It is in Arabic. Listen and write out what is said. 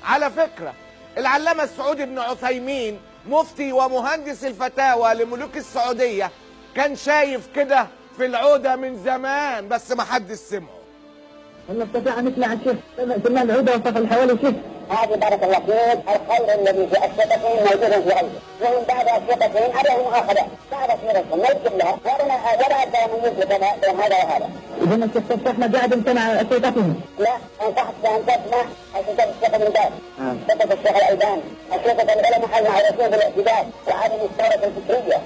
على فكرة العلامة السعودي بن عثيمين مفتي ومهندس الفتاوى لملوك السعودية كان شايف كده في العودة من زمان بس ما حد سمعه. إن استطاع مثل عن شيخ سمع العودة وصف الحوالي شيخ. هذه بارك الله فيك الخير الذي في أشرطتهم موجود في غيره، ومن بعد أشرطتهم عليه مؤاخذة بعد أشرطتهم ما يكتب لها ولا أدى من يثبت بين هذا وهذا. إذا الشيخ صف أحمد قاعد يمتنع أشرطتهم؟ لا، أنصحت بأن تسمع أشرطة الشيخ ابن باز، أشرطة الشيخ الألباني، أشرطة العلماء المعروفين بالاعتدال وعدم الثورة الفكرية.